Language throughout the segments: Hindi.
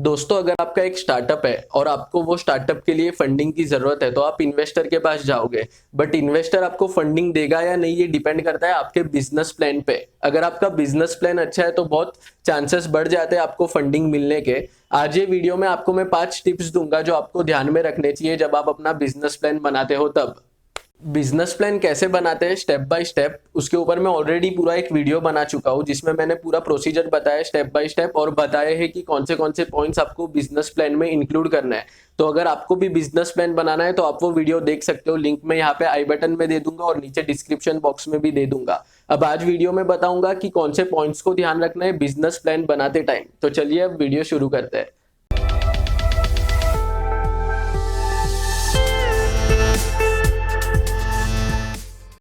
दोस्तों, अगर आपका एक स्टार्टअप है और आपको वो स्टार्टअप के लिए फंडिंग की जरूरत है तो आप इन्वेस्टर के पास जाओगे। बट इन्वेस्टर आपको फंडिंग देगा या नहीं ये डिपेंड करता है आपके बिजनेस प्लान पे। अगर आपका बिजनेस प्लान अच्छा है तो बहुत चांसेस बढ़ जाते हैं आपको फंडिंग मिलने के। आज ये वीडियो में आपको मैं 5 टिप्स दूंगा जो आपको ध्यान में रखने चाहिए जब आप अपना बिजनेस प्लान बनाते हो। तब बिजनेस प्लान कैसे बनाते हैं स्टेप बाय स्टेप, उसके ऊपर मैं ऑलरेडी पूरा एक वीडियो बना चुका हूं जिसमें मैंने पूरा प्रोसीजर बताया स्टेप बाय स्टेप और बताया है कि कौन से पॉइंट्स आपको बिजनेस प्लान में इंक्लूड करना है। तो अगर आपको भी बिजनेस प्लान बनाना है तो आप वो वीडियो देख सकते हो। लिंक मैं यहाँ पे आई बटन में दे दूंगा और नीचे डिस्क्रिप्शन बॉक्स में भी दे दूंगा। अब आज वीडियो में बताऊंगा कि कौन से पॉइंट्स को ध्यान रखना है बिजनेस प्लान बनाते टाइम। तो चलिए अब वीडियो शुरू करते हैं।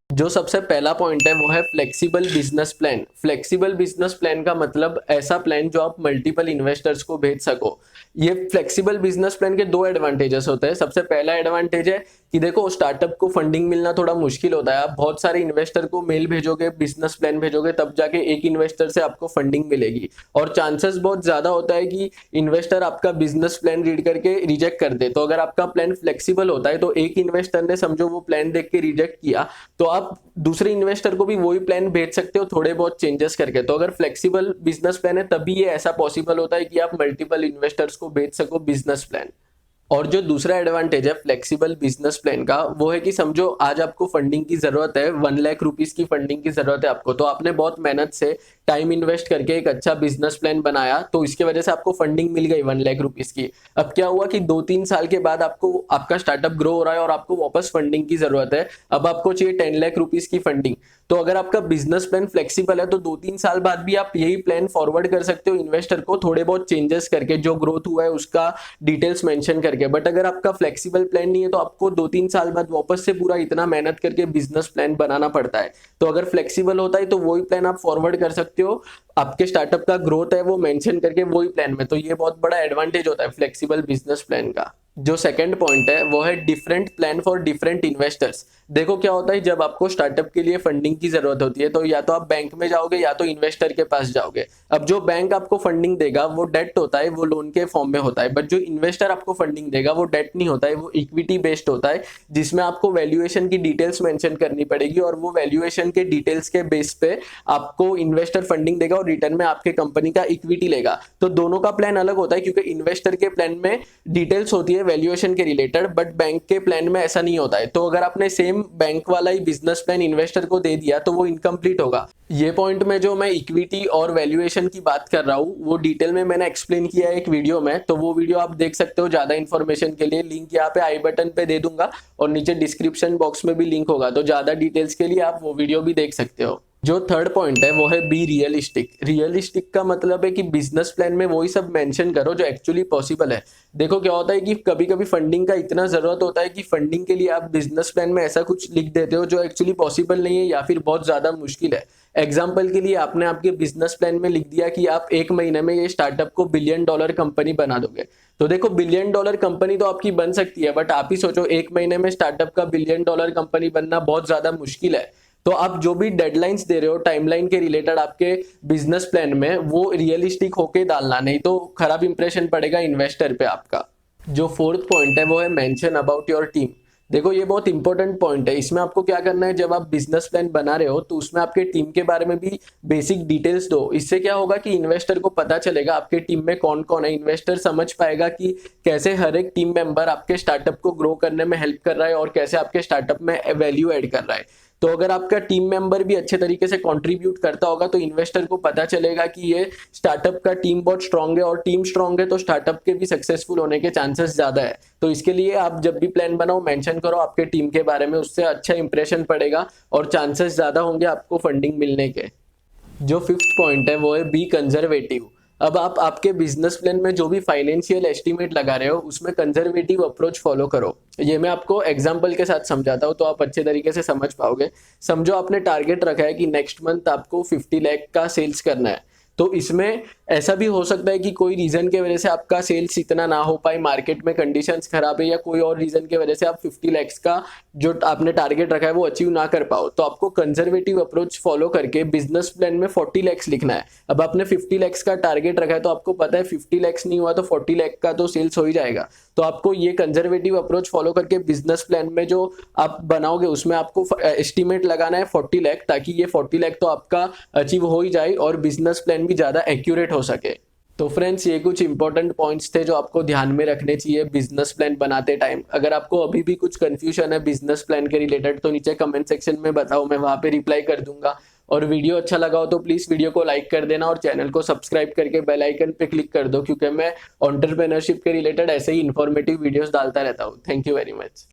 जो सबसे पहला पॉइंट है वो है flexible business plan. Flexible business plan का मतलब ऐसा प्लान जो आप मल्टीपल इन्वेस्टर्स को भेज सको। ये फ्लेक्सिबल बिजनेस प्लान के दो एडवांटेजेस होते हैं। सबसे पहला एडवांटेज है कि देखो स्टार्टअप को फंडिंग मिलना थोड़ा मुश्किल होता है। आप बहुत सारे इन्वेस्टर को मेल भेजोगे, बिजनेस प्लान भेजोगे, तब जाके एक इन्वेस्टर से आपको फंडिंग मिलेगी और चांसेस बहुत ज्यादा होता है कि इन्वेस्टर आपका बिजनेस प्लान रीड करके रिजेक्ट कर दे। तो अगर आपका प्लान फ्लेक्सिबल होता है तो एक इन्वेस्टर ने समझो वो प्लान देख के रिजेक्ट किया तो आप दूसरे इन्वेस्टर को भी वही प्लान भेज सकते हो थोड़े बहुत चेंजेस करके। तो अगर फ्लेक्सिबल बिजनेस प्लान है तभी ये ऐसा पॉसिबल होता है कि आप मल्टीपल इन्वेस्टर्स को भेज सको बिजनेस प्लान। और जो दूसरा एडवांटेज है फ्लेक्सिबल बिजनेस प्लान का वो है कि समझो आज आपको फंडिंग की जरूरत है, 1 लाख रुपीज की फंडिंग की जरूरत है आपको। तो आपने बहुत मेहनत से टाइम इन्वेस्ट करके एक अच्छा बिजनेस प्लान बनाया तो इसकी वजह से आपको फंडिंग मिल गई 1 लाख रुपीज की। अब क्या हुआ कि 2-3 साल के बाद आपको आपका स्टार्टअप ग्रो हो रहा है और आपको वापस फंडिंग की जरूरत है। अब आपको चाहिए 10 लाख रुपीज की फंडिंग। तो अगर आपका बिजनेस प्लान फ्लेक्सिबल है तो 2-3 साल बाद भी आप यही प्लान फॉरवर्ड कर सकते हो इन्वेस्टर को, थोड़े बहुत चेंजेस करके, जो ग्रोथ हुआ है उसका डिटेल्स मेंशन करके। बट अगर आपका फ्लेक्सिबल प्लान नहीं है तो आपको 2-3 साल बाद वापस से पूरा इतना मेहनत करके बिजनेस प्लान बनाना पड़ता है। तो अगर फ्लेक्सिबल होता है तो वही प्लान आप फॉरवर्ड कर सकते हो, आपके स्टार्टअप का ग्रोथ है वो मेंशन करके वही प्लान में। तो ये बहुत बड़ा एडवांटेज होता है फ्लेक्सिबल बिजनेस प्लान का। जो सेकंड पॉइंट है वो है different plan for different investors. देखो क्या होता है जब आपको स्टार्टअप के लिए फंडिंग की जरूरत होती है तो या तो आप बैंक में जाओगे या तो इन्वेस्टर के पास जाओगे। अब जो बैंक आपको फंडिंग देगा वो डेट होता है, वो लोन के फॉर्म में होता है। बट जो इन्वेस्टर आपको फंडिंग देगा वो डेट नहीं होता है, वो इक्विटी बेस्ड होता है जिसमें आपको वैल्यूएशन की डिटेल्स मेंशन करनी पड़ेगी और वो वैल्यूएशन के डिटेल्स के बेस पे आपको इन्वेस्टर फंडिंग देगा और रिटर्न में आपके कंपनी का इक्विटी लेगा। तो दोनों का प्लान अलग होता है क्योंकि इन्वेस्टर के प्लान में डिटेल्स होती है वैल्यूएशन के रिलेटेड, बट बैंक के प्लान में ऐसा नहीं होता है। तो अगर आपने सेम बैंक वाला ही बिजनेस प्लान इन्वेस्टर को दे दिया तो वो इनकम्प्लीट होगा। ये पॉइंट में जो मैं इक्विटी और वैल्यूएशन की बात कर रहा हूं वो डिटेल में मैंने एक्सप्लेन किया है एक वीडियो में, तो वो वीडियो आप देख सकते हो ज्यादा इंफॉर्मेशन के लिए। लिंक यहाँ पे आई बटन पे दे दूंगा और नीचे डिस्क्रिप्शन बॉक्स में भी लिंक होगा, तो ज्यादा डिटेल्स के लिए आप वो वीडियो भी देख सकते हो। जो थर्ड पॉइंट है वो है बी रियलिस्टिक। रियलिस्टिक का मतलब है कि बिजनेस प्लान में वही सब मेंशन करो जो एक्चुअली पॉसिबल है। देखो क्या होता है कि कभी कभी फंडिंग का इतना जरूरत होता है कि फंडिंग के लिए आप बिजनेस प्लान में ऐसा कुछ लिख देते हो जो एक्चुअली पॉसिबल नहीं है या फिर बहुत ज्यादा मुश्किल है। एग्जाम्पल के लिए आपने आपके बिजनेस प्लान में लिख दिया कि आप 1 महीने में ये स्टार्टअप को $1 बिलियन कंपनी बना दोगे। तो देखो $1 बिलियन कंपनी तो आपकी बन सकती है, बट आप ही सोचो 1 महीने में स्टार्टअप का $1 बिलियन कंपनी बनना बहुत ज्यादा मुश्किल है। तो आप जो भी डेडलाइंस दे रहे हो टाइमलाइन के रिलेटेड आपके बिजनेस प्लान में वो रियलिस्टिक होके डालना, नहीं तो खराब इंप्रेशन पड़ेगा इन्वेस्टर पे आपका। जो फोर्थ पॉइंट है वो है मेंशन अबाउट योर टीम। देखो ये बहुत इंपॉर्टेंट पॉइंट है। इसमें आपको क्या करना है, जब आप बिजनेस प्लान बना रहे हो तो उसमें आपके टीम के बारे में भी बेसिक डिटेल्स दो। इससे क्या होगा कि इन्वेस्टर को पता चलेगा आपके टीम में कौन कौन है। इन्वेस्टर समझ पाएगा कि कैसे हर एक टीम मेंबर आपके स्टार्टअप को ग्रो करने में हेल्प कर रहा है और कैसे आपके स्टार्टअप में वैल्यू ऐड कर रहा है। तो अगर आपका टीम मेंबर भी अच्छे तरीके से कंट्रीब्यूट करता होगा तो इन्वेस्टर को पता चलेगा कि ये स्टार्टअप का टीम बहुत स्ट्रांग है, और टीम स्ट्रांग है तो स्टार्टअप के भी सक्सेसफुल होने के चांसेस ज्यादा है। तो इसके लिए आप जब भी प्लान बनाओ मेंशन करो आपके टीम के बारे में, उससे अच्छा इंप्रेशन पड़ेगा और चांसेस ज्यादा होंगे आपको फंडिंग मिलने के। जो फिफ्थ पॉइंट है वो है बी कंजर्वेटिव। अब आप आपके बिजनेस प्लान में जो भी फाइनेंशियल एस्टीमेट लगा रहे हो उसमें कंजर्वेटिव अप्रोच फॉलो करो। ये मैं आपको एग्जांपल के साथ समझाता हूँ तो आप अच्छे तरीके से समझ पाओगे। समझो आपने टारगेट रखा है कि नेक्स्ट मंथ आपको 50 लाख का सेल्स करना है। तो इसमें ऐसा भी हो सकता है कि कोई रीजन के वजह से आपका सेल्स इतना ना हो पाए, मार्केट में कंडीशंस खराब है या कोई और रीजन की वजह से आप 50 लैक्स का जो आपने टारगेट रखा है वो अचीव ना कर पाओ, तो आपको कंजर्वेटिव अप्रोच फॉलो करके बिजनेस प्लान में 40 लैक्स लिखना है। अब आपने 50 लैक्स का टारगेट रखा है तो आपको पता है 50 लैक्स नहीं हुआ तो 40 लैख का तो सेल्स हो ही जाएगा। तो आपको ये कंजर्वेटिव अप्रोच फॉलो करके बिजनेस प्लान में जो आप बनाओगे उसमें आपको एस्टिमेट लगाना है 40 लैख, ताकि ये 40 लैख तो आपका अचीव हो ही जाए और बिजनेस प्लान भी ज्यादा एक्यूरेट हो सके। तो फ्रेंड्स ये कुछ इंपॉर्टेंट पॉइंट्स थे जो आपको ध्यान में रखने चाहिए बिजनेस प्लान बनाते टाइम। अगर आपको अभी भी कुछ कंफ्यूजन है बिजनेस प्लान के रिलेटेड तो नीचे कमेंट सेक्शन में बताओ, मैं वहां पे रिप्लाई कर दूंगा। और वीडियो अच्छा लगा हो तो प्लीज वीडियो को लाइक कर देना और चैनल को सब्सक्राइब करके बेल आइकन पे क्लिक कर दो, क्योंकि मैं एंटरप्रेन्योरशिप के रिलेटेड ऐसे ही इंफॉर्मेटिव वीडियोस डालता रहता हूँ। Thank you very much.